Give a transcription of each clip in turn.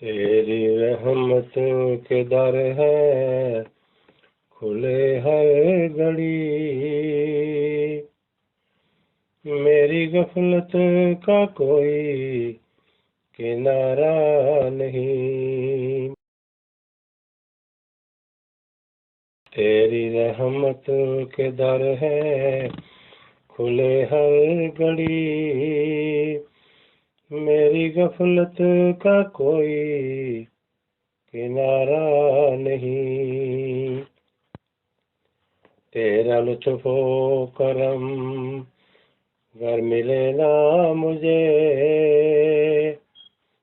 तेरी रहमत के दर है खुले हर घड़ी, मेरी गफलत का कोई किनारा नहीं। तेरी रहमत के दर है खुले हर घड़ी, मेरी गफलत का कोई किनारा नहीं। तेरा लुत्फ़ो करम घर मिले ना मुझे,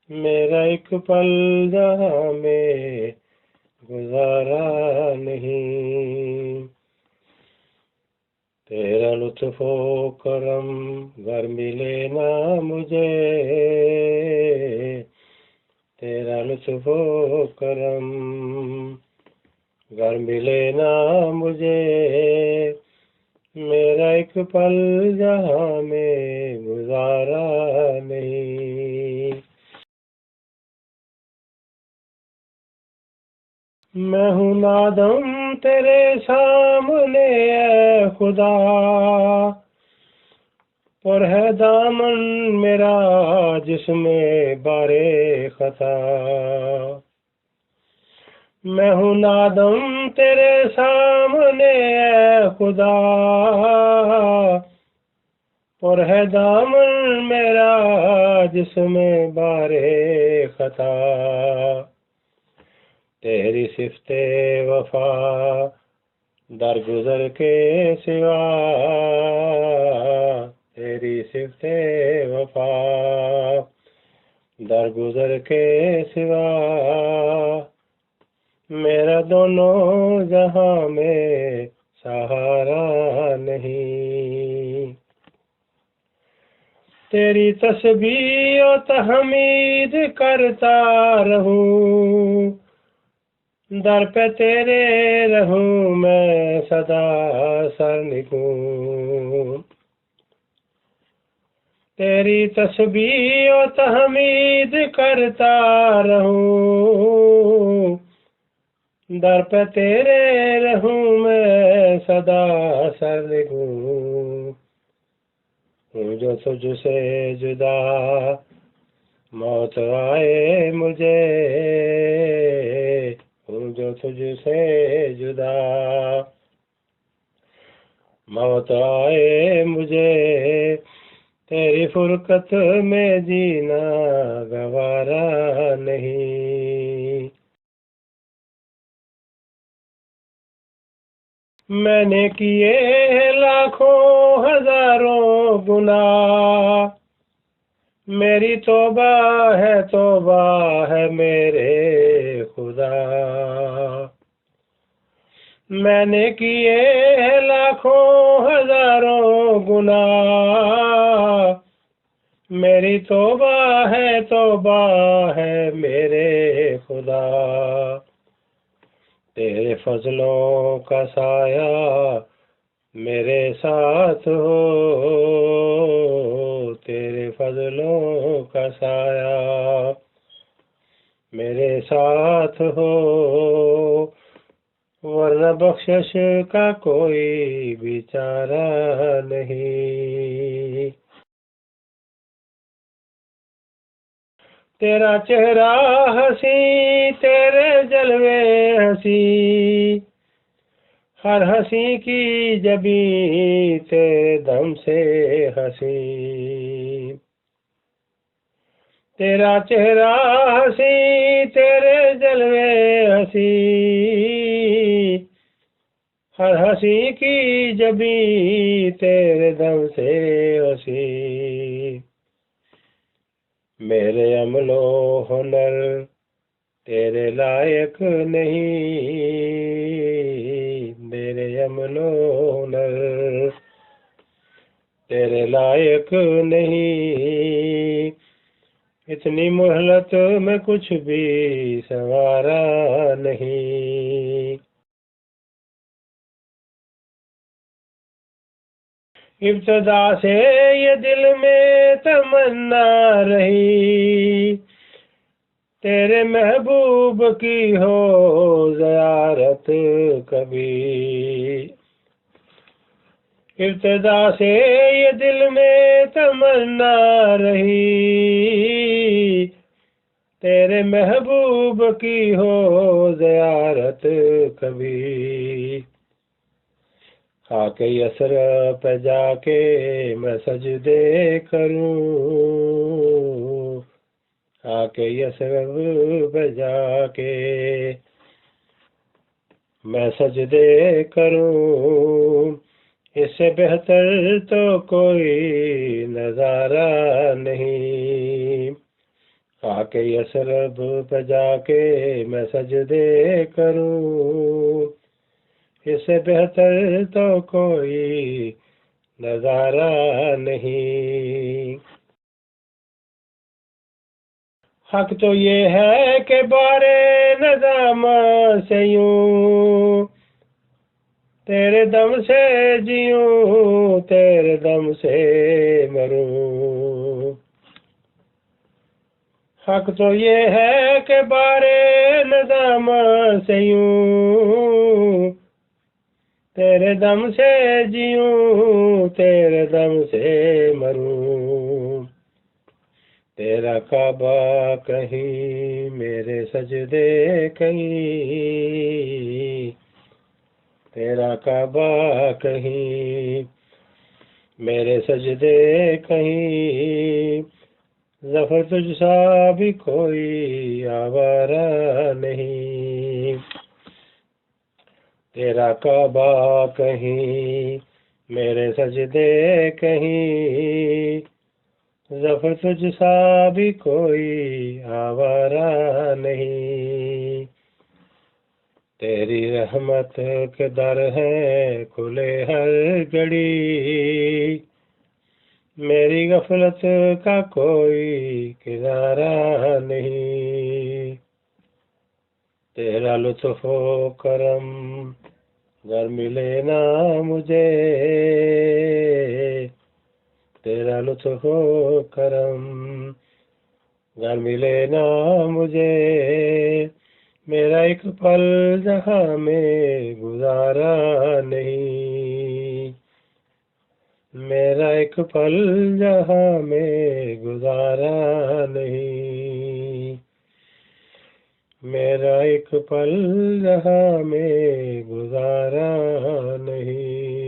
मेरा एक पल जहाँ में गुजारा नहीं। तेरा लुत्फ़ो करम घर मिले ना मुझे, तेरा लुत्फ़ो करम घर मिले ना मुझे, मेरा एक पल जहाँ में गुजारा नहीं। मैं हूँ नादम तेरे सामने ऐ खुदा, और है दामन मेरा जिसमें बारे खता। मैं हूँ नादम तेरे सामने ऐ खुदा, और है दामन मेरा जिसमें बारे खता। तेरी सिफ्ते वफा दरगुजर के सिवा, तेरी सिफ्ते वफा दरगुजर के सिवा, मेरा दोनों जहां में सहारा नहीं। तेरी तस्बीह और तहमीद करता रहूं, दर पे तेरे रहूं मैं सदा सरनिगूं। तेरी तस्बीह और तहमीद करता रहूं, दर पे तेरे रहूं मैं सदा सरनिगूं। हूँ जो तुझसे जुदा मौत आए मुझे, हूँ जो तुझसे जुदा मौत आए मुझे, तेरी फुरकत में जीना गवारा नहीं। मैंने किए लाखों हजारों गुनाह, मेरी तौबा है मेरे खुदा। मैंने किए लाखों हजारों गुनाह, मेरी तौबा है मेरे खुदा। तेरे फजलों का साया मेरे साथ हो, तेरे फजलों का साया मेरे साथ हो, वरना बख्शिश का कोई बेचारा नहीं। तेरा चेहरा हंसी तेरे जलवे हंसी, हर हंसी की जबी तेरे दम से हंसी। तेरा चेहरा हंसी तेरे जलवे हंसी, हर हंसी की जबी तेरे दम से हंसी। मेरे अमलो हुनर तेरे लायक नहीं, मेरे अमलो हुनर तेरे लायक नहीं। इतनी मोहलत में कुछ भी संवारा नहीं। इब्तदा से ये दिल में तमन्ना रही, तेरे महबूब की हो ज़ियारत कभी। इब्तिदा से ये दिल में तमन्ना रही, तेरे महबूब की हो ज़ियारत कभी। आके यसर पे जाके मैं सजदे करूं, आके यसर पे जाके मैं सजदे करूं। इससे बेहतर तो कोई नज़ारा नहीं। आके यसरब पे जाके मैं सजदे करूं। इससे बेहतर तो कोई नज़ारा नहीं। हक तो ये है कि बारे नज़ाम से यूं, तेरे दम से जीऊं, तेरे दम से मरूं। हक तो ये है कि बारे नज़ाम से यूं, तेरे दम से जीऊं, तेरे दम से मरूं। तेरा काबा कहीं, मेरे सजदे कहीं, तेरा काबा कहीं, मेरे सजदे कहीं। ज़फ़र तुझसा भी कोई आवारा नहीं। तेरा काबा कहीं, मेरे सजदे कहीं। ज़फ़र तुझसा भी कोई आवारा नहीं। तेरी रहमत के दर हैं खुले हर घड़ी, मेरी गफलत का कोई किनारा नहीं। तेरा लुत्फ़ ओ करम गर मिले ना मुझे, तेरा लुत्फ़ ओ करम गर मिले ना मुझे। मेरा एक पल जहाँ में गुजारा नहीं, मेरा एक पल जहाँ में गुजारा नहीं, मेरा एक पल जहाँ में गुजारा नहीं।